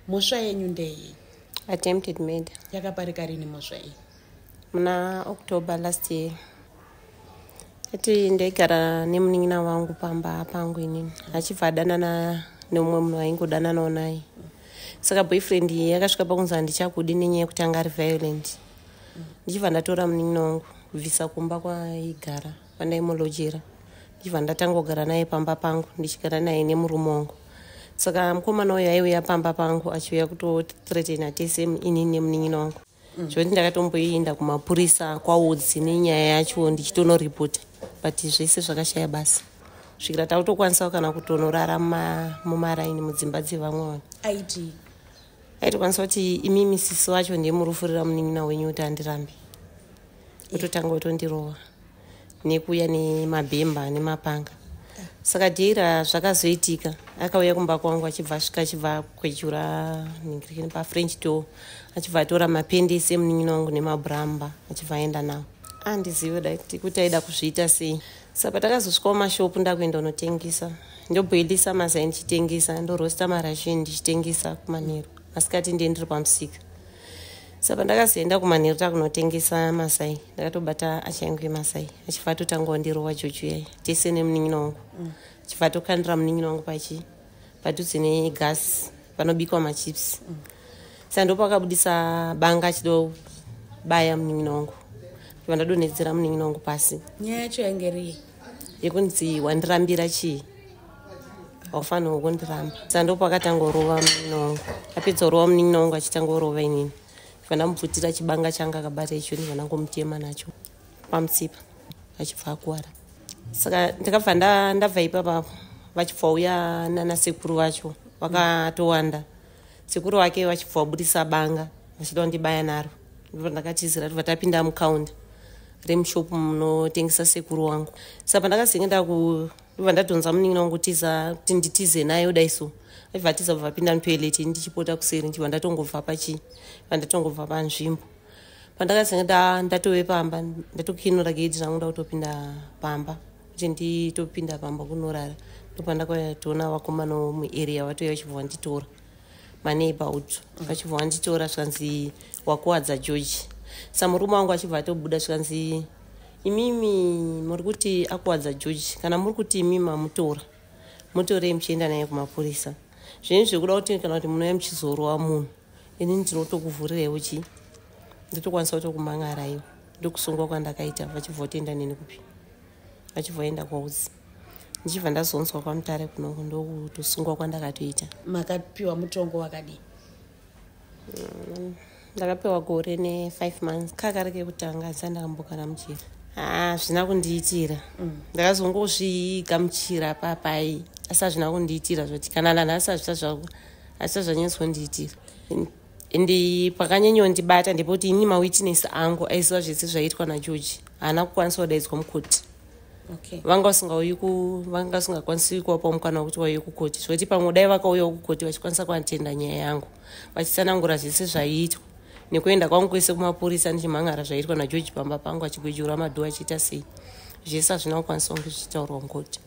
Mhosva yenyu ndei? Attempted murder. Yakaparika rini mhosva iyi? Muna October last year. Ati ndaigara nemunin'ina wangu pamba pangu inini. Achibva adanana neumwe munhu aingodananawo naye. Saka boyfriend yakasvika pakunzi handichakudi nenyaya yekuti anga ari violent. Ndichibva ndatora munin'ina wangu kubvisa kumba kwaigara pandaimulojera. Ndichibva ndatangogara naye pamba pangu ndichigara naye nemurume wangu. Saka mukomana uyu aiuya pamba pangu achiuya kutothreatena tese inini nemunin'ina wangu. Zvoti ndakatomboenda kumapurisa kwaudzi nenyaya yacho ndichitonoripota, but zvese zvakashaya basa. Svikira takutokwanisa kana kutonorara mumaraini mudzimba dzevamwe vanhu. Aitokwanisa kuti imi misisi wacho ndiye murufurira munin'ina wenyu kuti andirambe. Ototanga kutondirova nekuuya nemabhemba nemapanga. Saka dhira zvakazoitika akauya kumba kwangu achibva asvika achibva kwechura pafrench door achibva atora mapendisi emunin'ina wangu nemabhuramba achibva aenda nawo. Andiziva kuti aida kuzviita sei. Saka patakazosvikawo mashopu ndakuenda kunotengesa, ndobhoilisa mazai ndichitengesa, ndorosta marashini ndichitengesa kumanheru. Masikati ndiye ndiri pamusika. Saka pandakazoenda kumanheru takunotengesa masai ndakatobata achaingu emasai achibva atotanga kundirova jojo yayi tese nemunin'ina wangu. Achibva atokandira munin'ina wangu padhuze negasi panobikwa machips. Saka ndopakabudisa banga achido baya munin'ina wangu. Ndibva ndadonhedzera munin'ina wangu pasi. Nyaya yacho yange rii? Yekunzi wandirambira chii, haufanirwa kundiramba. Saka ndopakatanga kurova munin'ina wangu. Apedza kurova munin'ina wangu achitanga kurova inini. Ndamubvutira chibanga changa akabata icho ndibva ndangomutema nacho pamutsipa achibva akuwara. Saka ndakabva ndabva ipapo vachibva uya nana sekuru vacho vakatowanda. Sekuru wake vachibva wabudisa banga vachida kundibaya naro. Ndibva ndakatizira tibva tapinda mukaunda remushopu munotengesa sekuru wangu. Saka pandakazoenda ndibva ndadhonza munin'ina wangu tiza kuti nditize naye udaiso. Aibva tiza kubva pinda mutoileti ndichipota kuseri ndibva ndatongobva ndatongobva panzvimbo. Pandakazoenda ndatove pamba ndatokinura gedhi rangu ndakutopinda pamba kuti nditopinda pamba kunorara. Ndopandakatoona vakomana muarea vatoya vachibva vanditora maneighborhood vachibva vanditora zvikanzi wakuwadza George. Saka murume wangu achibva atobuda zvikanzi imimi muri kuti akuwadza George, kana muri kuti imimi mamutora mutorei muchienda naye kumapurisa. Zvinhu zvekuda kuti kana kuti munouya muchizorova munhu inini ndinotokuvhurirewo chii ndotokwanisa kutokumang'araiwo. Ndokusungwa kwandakaita vachibva votoenda neni kupi vachibva vaenda kwaudzi. Ndichibva ndazonzwa kwamutare kunoko ndokutosungwa kwandakatoita. Makapiwa mutongo wakadii? Ndakapiwa gore ne5 months. Kakari kekutanga asi ndakambogara muchira. Zvina kundiitira. Ndakazongozvigamuchira papai asi hazvina kundiitira zvoti kana nanhasi hazvichazvanyatsondiitira. Ende pakanyanyondibata ndepoti ini mawitness angu aiziva zvese zvaiitwa naGeorge haana kukwanisa kudaidzwa mukoti. Vanga vasingakwanisi kuvapawo mukana wekuti vauye kukoti. Zvoti pamwe dai vakauyawo kukoti vachikwanisa kuatenda nyaya yangu vachitsanangura zvese zvaiitwa nekuenda kwangu kwese kumapurisa ndichimhangara zvaiitwa naGeorge pamba pangu achigwejura madhoo achiita sei. Zvese hazvina kukwanisa kunge zvichitaurwa mukoti.